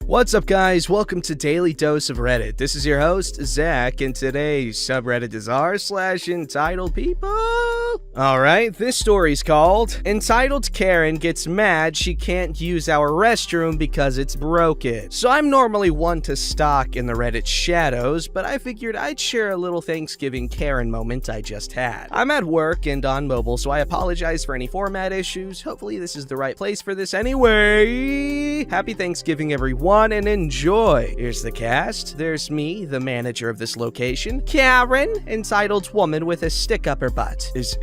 What's up, guys? Welcome to Daily Dose of Reddit. This is your host, Zach, and today's subreddit is r/EntitledPeople. Alright, this story's called Entitled Karen Gets Mad She Can't Use Our Restroom Because It's Broken. So I'm normally one to stalk in the Reddit shadows, but I figured I'd share a little Thanksgiving Karen moment I just had. I'm at work and on mobile, so I apologize for any format issues. Hopefully this is the right place for this anyway. Happy Thanksgiving, everyone, and enjoy. Here's the cast. There's me, the manager of this location. Karen, entitled woman with a stick up her butt. Is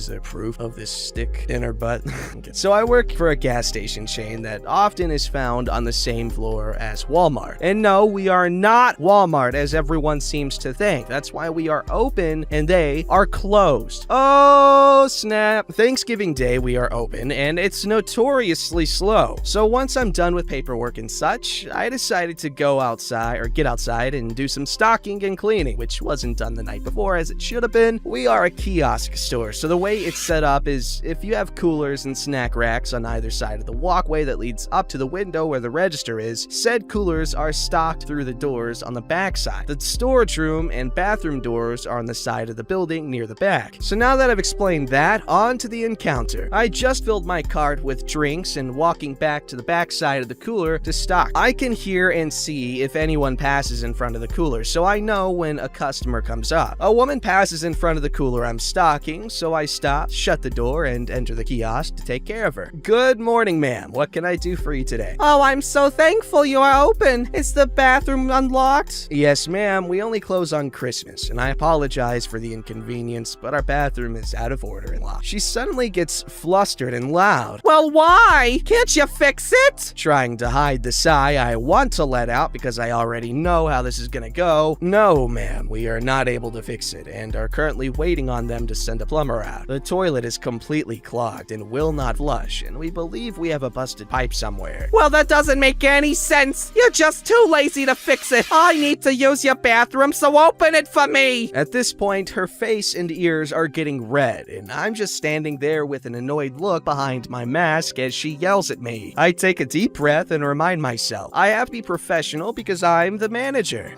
there proof of this stick in her butt? Okay. So I work for a gas station chain that often is found on the same floor as Walmart. And no, we are not Walmart as everyone seems to think. That's why we are open and they are closed. Oh, snap. Thanksgiving Day we are open and it's notoriously slow. So once I'm done with paperwork and such, I decided to get outside and do some stocking and cleaning, which wasn't done the night before as it should have been. We are a kiosk store, so the way it's set up is if you have coolers and snack racks on either side of the walkway that leads up to the window where the register is, said coolers are stocked through the doors on the back side. The storage room and bathroom doors are on the side of the building near the back. So now that I've explained that, on to the encounter. I just filled my cart with drinks and walking back to the back side of the cooler to stock. I can hear and see if anyone passes in front of the cooler, so I know when a customer comes up. A woman passes in front of the cooler I'm stocking, so I stop, shut the door, and enter the kiosk to take care of her. Good morning, ma'am. What can I do for you today? Oh, I'm so thankful you are open. Is the bathroom unlocked? Yes, ma'am. We only close on Christmas, and I apologize for the inconvenience, but our bathroom is out of order and locked. She suddenly gets flustered and loud. Well, why? Can't you fix it? Trying to hide the sigh I want to let out because I already know how this is gonna go. No, ma'am, we are not able to fix it and are currently waiting on them to send a plumber out. The toilet is completely clogged and will not flush, and we believe we have a busted pipe somewhere. Well, that doesn't make any sense. You're just too lazy to fix it. I need to use your bathroom, so open it for me. At this point, her face and ears are getting red, and I'm just standing there with an annoyed look behind my mask as she yells at me. I take a deep breath and remind myself, I have to be professional because I'm the manager.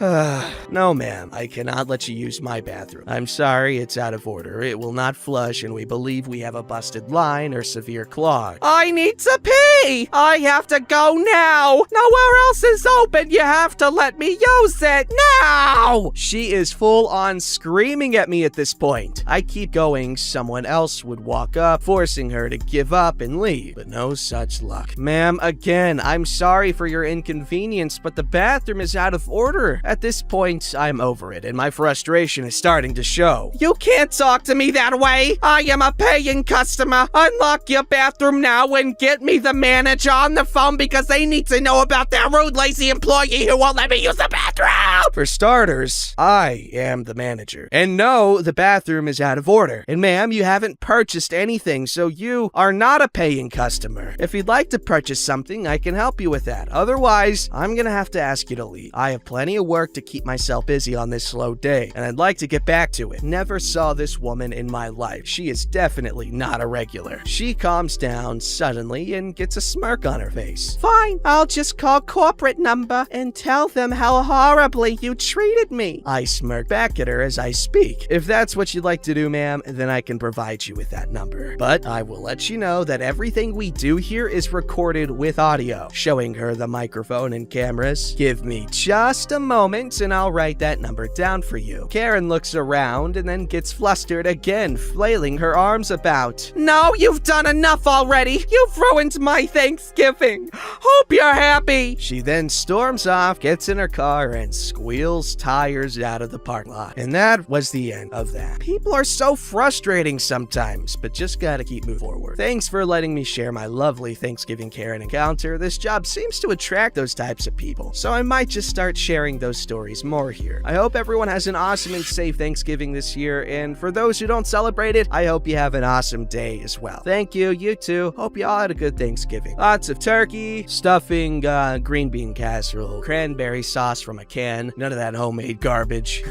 No, ma'am, I cannot let you use my bathroom. I'm sorry, it's out of order. It will not flush, and we believe we have a busted line or severe clog. I need to pee! I have to go now! Nowhere else is open! You have to let me use it now! She is full on screaming at me at this point. I keep going, someone else would walk up, forcing her to give up and leave, but no such luck. Ma'am, again, I'm sorry for your inconvenience, but the bathroom is out of order. At this point, I'm over it, and my frustration is starting to show. You can't talk to me that way! I am a paying customer! Unlock your bathroom now and get me the manager on the phone because they need to know about that rude, lazy employee who won't let me use the bathroom! For starters, I am the manager. And no, the bathroom is out of order. And ma'am, you haven't purchased anything, so you are not a paying customer. If you'd like to purchase something, I can help you with that. Otherwise, I'm gonna have to ask you to leave. I have plenty of work to keep myself busy on this slow day, and I'd like to get back to it. Never saw this woman in my life. She is definitely not a regular. She calms down suddenly and gets a smirk on her face. Fine, I'll just call corporate number and tell them how horribly you treated me. I smirk back at her as I speak. If that's what you'd like to do, ma'am, then I can provide you with that number. But I will let you know that everything we do here is recorded with audio. Showing her the microphone and cameras. Give me just a moment and I'll write that number down for you. Karen looks around and then gets flustered again, flailing her arms about. No, you've done enough already. You've ruined my Thanksgiving. Hope you're happy. She then storms off, gets in her car, and squeals tires out of the parking lot. And that was the end of that. People are so frustrating sometimes, but just gotta keep moving forward. Thanks for letting me share my lovely Thanksgiving Karen encounter. This job seems to attract those types of people, so I might just start sharing those stories more here. I hope everyone has an awesome and safe Thanksgiving this year, and for those who don't celebrate it, I hope you have an awesome day as well. Thank you, you too. Hope you all had a good Thanksgiving. Thanksgiving. Lots of turkey, stuffing, green bean casserole, cranberry sauce from a can, none of that homemade garbage.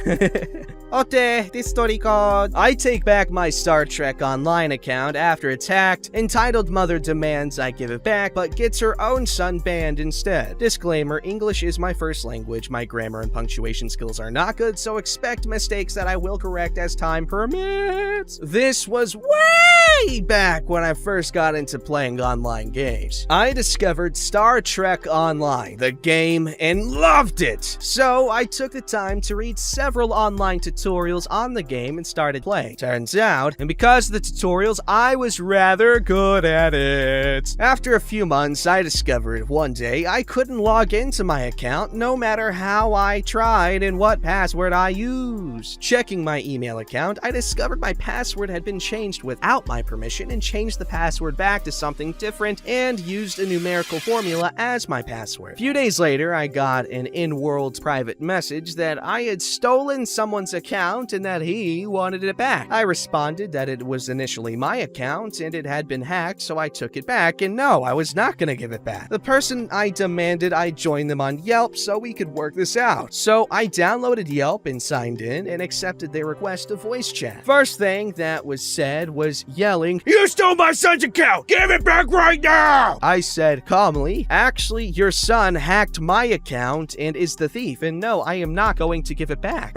Ote, this story called I Take Back My Star Trek Online account after it's hacked. Entitled Mother demands I give it back, but gets her own son banned instead. Disclaimer, English is my first language. My grammar and punctuation skills are not good, so expect mistakes that I will correct as time permits. This was way back when I first got into playing online games. I discovered Star Trek Online, the game, and loved it. So I took the time to read several online tutorials on the game and started playing. Turns out, and because of the tutorials, I was rather good at it. After a few months, I discovered one day I couldn't log into my account no matter how I tried and what password I used. Checking my email account, I discovered my password had been changed without my permission and changed the password back to something different and used a numerical formula as my password. A few days later, I got an in-world private message that I had stolen someone's account and that he wanted it back. I responded that it was initially my account and it had been hacked, so I took it back, and no, I was not gonna give it back. The person I demanded I join them on Yelp so we could work this out. So I downloaded Yelp and signed in and accepted their request to voice chat. First thing that was said was yelling, "You stole my son's account! Give it back right now!" I said calmly, "Actually, your son hacked my account and is the thief, and no, I am not going to give it back."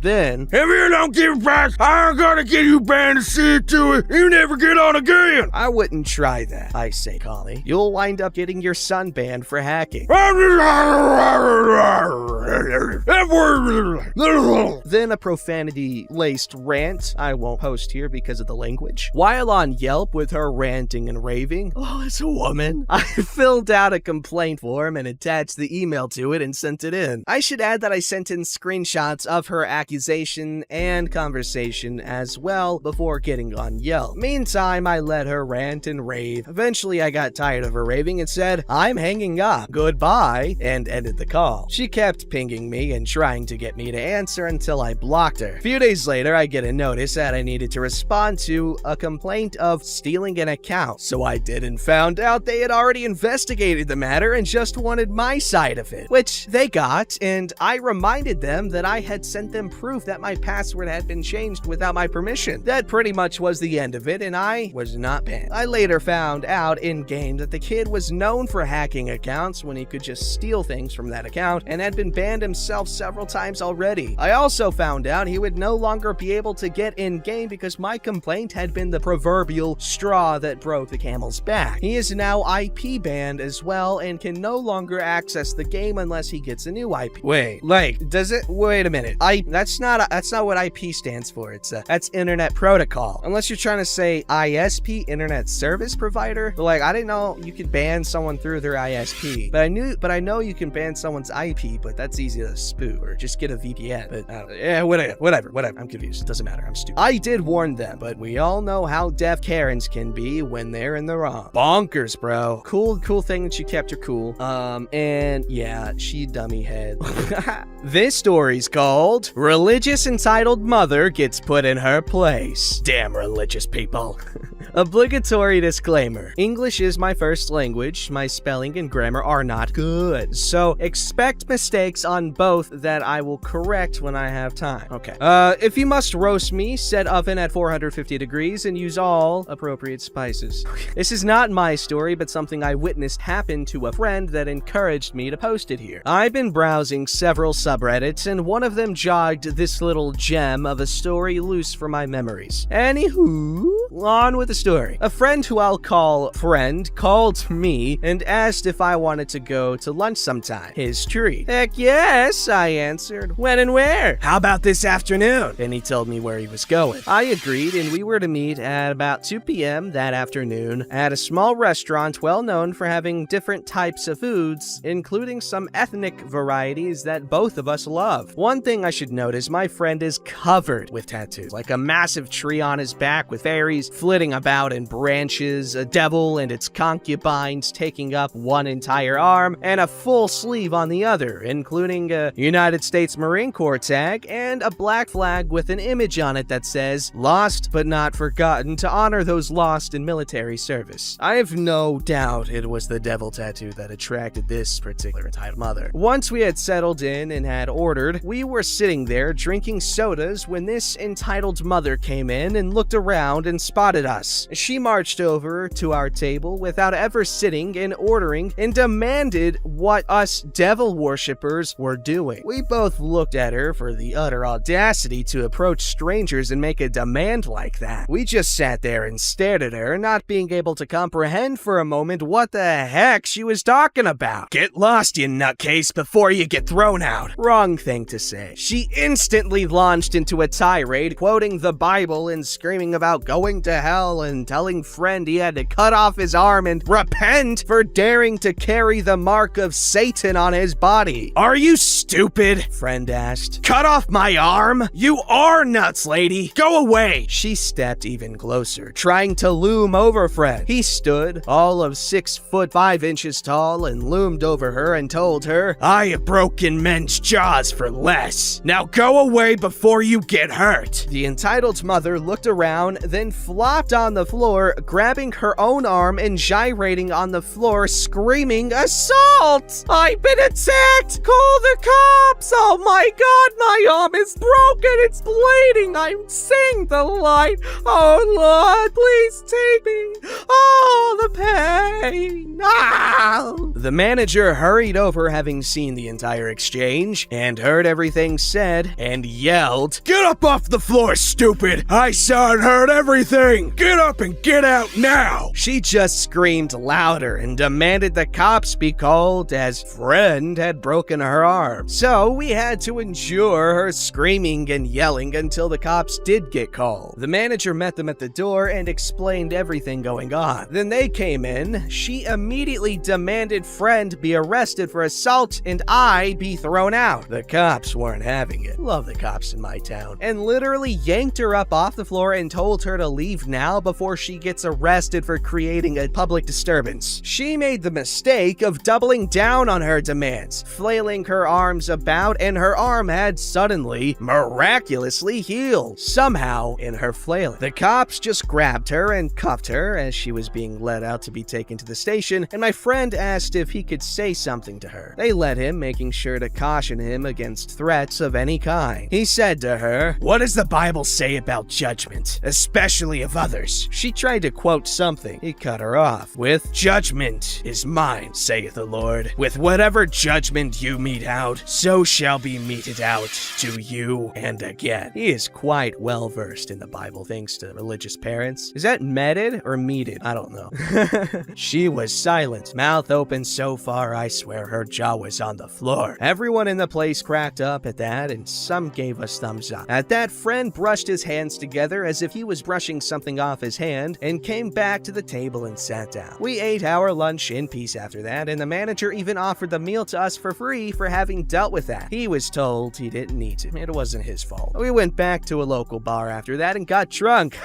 Then, "If you don't give it back, I'm gonna get you banned and see to it you never get on again." I wouldn't try that, I say calmly. You'll wind up getting your son banned for hacking. Then a profanity-laced rant I won't post here because of the language. While on Yelp with her ranting and raving, oh, it's a woman, I filled out a complaint form and attached the email to it and sent it in. I should add that I sent in screenshots of her accusation and conversation as well before getting on Yelp. Meantime, I let her rant and rave. Eventually, I got tired of her raving and said, "I'm hanging up. Goodbye," and ended the call. She kept pinging me and trying to get me to answer until I blocked her. A few days later, I get a notice that I needed to respond to a complaint of stealing an account. So I did and found out they had already investigated the matter and just wanted my side of it, which they got, and I reminded them that I had sent them proof that my password had been changed without my permission. That pretty much was the end of it, and I was not banned. I later found out in-game that the kid was known for hacking accounts when he could just steal things from that account and had been banned himself several times already. I also found out he would no longer be able to get in-game because my complaint had been the proverbial straw that broke the camel's back. He is now IP banned as well and can no longer access the game unless he gets a new IP. Wait, wait a minute. That's not what IP stands for. That's Internet Protocol. Unless you're trying to say ISP, Internet Service Provider. But I didn't know you could ban someone through their ISP. But I know you can ban someone's IP, but that's easy to spoof or just get a VPN. But I don't know. Yeah, whatever. I'm confused. It doesn't matter. I'm stupid. I did warn them, but we all know how deaf Karens can be when they're in the wrong. Bonkers, bro. Cool thing that she kept her cool. And yeah, she dummy head. This story's called Religious Entitled Mother Gets Put in Her Place. Damn religious people. Obligatory disclaimer. English is my first language. My spelling and grammar are not good. So expect mistakes on both that I will correct when I have time. Okay. If you must roast me, set oven at 450 degrees and use all appropriate spices. This is not my story, but something I witnessed happen to a friend that encouraged me to post it here. I've been browsing several subreddits, and one of them jogged this little gem of a story loose from my memories. Anywho, on with the story. A friend who I'll call friend called me and asked if I wanted to go to lunch sometime. His treat. Heck yes, I answered. When and where? How about this afternoon? Then he told me where he was going. I agreed, and we were to meet at about 2 p.m. that afternoon at a small restaurant well known for having different types of foods, including some ethnic varieties that both of us love. One thing I should note is my friend is covered with tattoos, like a massive tree on his back with fairies flitting about in branches, a devil and its concubines taking up one entire arm, and a full sleeve on the other, including including a United States Marine Corps tag and a black flag with an image on it that says, "Lost but not forgotten," to honor those lost in military service. I have no doubt it was the devil tattoo that attracted this particular entitled mother. Once we had settled in and had ordered, we were sitting there drinking sodas when this entitled mother came in and looked around and spotted us. She marched over to our table without ever sitting and ordering and demanded what us devil worshippers were doing. We both looked at her for the utter audacity to approach strangers and make a demand like that. We just sat there and stared at her, not being able to comprehend for a moment what the heck she was talking about. "Get lost, you nutcase, before you get thrown out." Wrong thing to say. She instantly launched into a tirade, quoting the Bible and screaming about going to hell and telling friend he had to cut off his arm and repent for daring to carry the mark of Satan on his body. "Are you stupid?" friend asked. "Cut off my arm? You are nuts, lady. Go away." She stepped even closer, trying to loom over friend. He stood, all of 6'5" tall, and loomed over her and told her, "I have broken men's jaws for less. Now go away before you get hurt." The entitled mother looked around, then flopped on the floor, grabbing her own arm and gyrating on the floor, screaming, "Assault! I've been attacked! Call the cops! Oh my god, my arm is broken! It's bleeding! I'm seeing the light! Oh Lord, please take me! Oh, the pain! Ah!" The manager hurried over, having seen the entire exchange, and heard everything said, and yelled, "Get up off the floor, stupid! I saw and heard everything! Get up and get out now!" She just screamed louder and demanded the cops be called, as friend had broken her arm. So we had to endure her screaming and yelling until the cops did get called. The manager met them at the door and explained everything going on. Then they came in. She immediately demanded friend be arrested for assault and I be thrown out. The cops weren't having it. Love the cops in my town. And literally yanked her up off the floor and told her to leave now before she gets arrested for creating a public disturbance. She made the mistake of doubling down on her demands, flailing her arms about, and her arm had suddenly, miraculously healed, somehow in her flailing. The cops just grabbed her and cuffed her as she was being led out to be taken to the station, and my friend asked if he could say something to her. They let him, making sure to caution him against threats of any kind. He said to her, "What does the Bible say about judgment, especially of others?" She tried to quote something. He cut her off with, "Judgment is mine, saith the Lord. With whatever judgment you mete out, so shall be meted out to you and again." He is quite well versed in the Bible thanks to religious parents. Is that meted or meted? I don't know. She was silent, mouth open so far I swear her jaw was on the floor. Everyone in the place cracked up at that, and some gave us thumbs up. At that, friend brushed his hands together as if he was brushing something off his hand and came back to the table and sat down. We ate our lunch in peace after that, and the manager even offered the meal to us for free for having dealt with that. He was told he didn't need to. It wasn't his fault. We went back to a local bar after that and got drunk.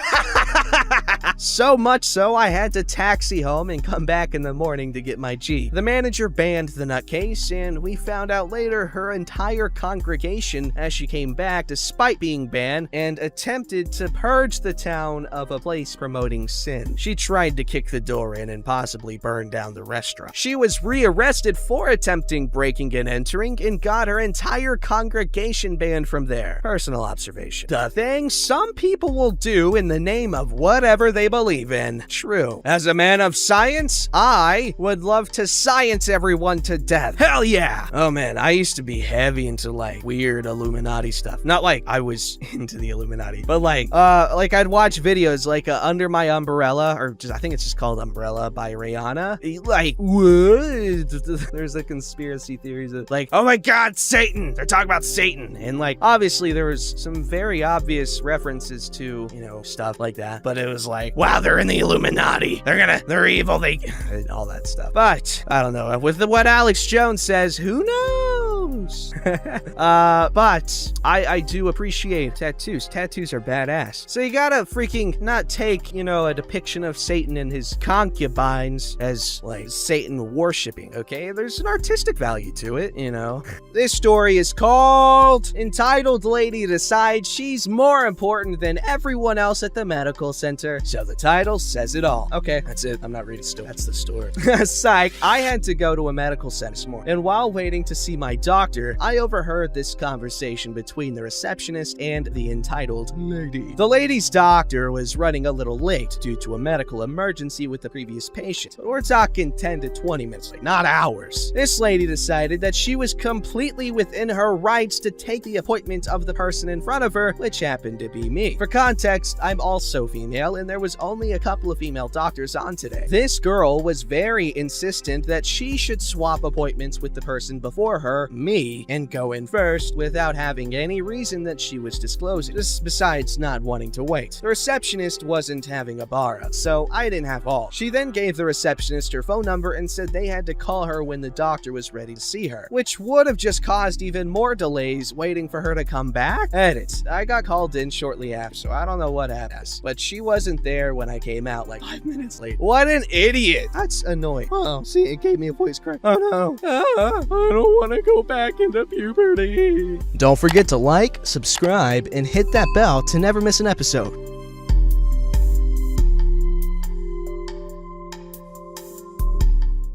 So much so, I had to taxi home and come back in the morning to get my G. The manager banned the nutcase, and we found out later her entire congregation, as she came back despite being banned, and attempted to purge the town of a place promoting sin. She tried to kick the door in and possibly burn down the restaurant. She was rearrested for attempting breaking and entering and got her entire congregation banned from there. Personal observation. The thing some people will do in the name of whatever they believe in. True. As a man of science, I would love to science everyone to death. Hell yeah! Oh man, I used to be heavy into like weird Illuminati stuff. Not like I was into the Illuminati, but like I'd watch videos like Under My Umbrella, or just I think it's just called Umbrella by Rihanna. Like, what? There's a conspiracy theories of like, oh my god, Satan! They're talking about Satan. And like, obviously there was some very obvious references to, you know, stuff like that. But it was like, wow, they're in the Illuminati. They're evil. All that stuff. But I don't know. With what Alex Jones says, who knows? tattoos. But I do appreciate tattoos. Tattoos are badass. So you gotta freaking not take, a depiction of Satan and his concubines as, like, Satan worshipping, okay? There's an artistic value to it, This story is called Entitled Lady Decides She's More Important Than Everyone Else at the Medical Center. So the title says it all. Okay, that's it. I'm not reading still. That's the story. Psych. I had to go to a medical center this morning, and while waiting to see my doctor, I overheard this conversation between the receptionist and the entitled lady. The lady's doctor was running a little late due to a medical emergency with the previous patient, but we're talking 10 to 20 minutes late, not hours. This lady decided that she was completely within her rights to take the appointment of the person in front of her, which happened to be me. For context, I'm also female, and there was only a couple of female doctors on today. This girl was very insistent that she should swap appointments with the person before her, me, and go in first without having any reason that she was disclosing. This besides not wanting to wait. The receptionist wasn't having a bar up, so I didn't have all. She then gave the receptionist her phone number and said they had to call her when the doctor was ready to see her, which would have just caused even more delays waiting for her to come back. Edit. I got called in shortly after, so I don't know what happened, but she wasn't there when I came out like 5 minutes late. What an idiot. That's annoying. Oh, see, it gave me a voice crack. Oh no. I don't want to go back into puberty. Don't forget to like, subscribe, and hit that bell to never miss an episode.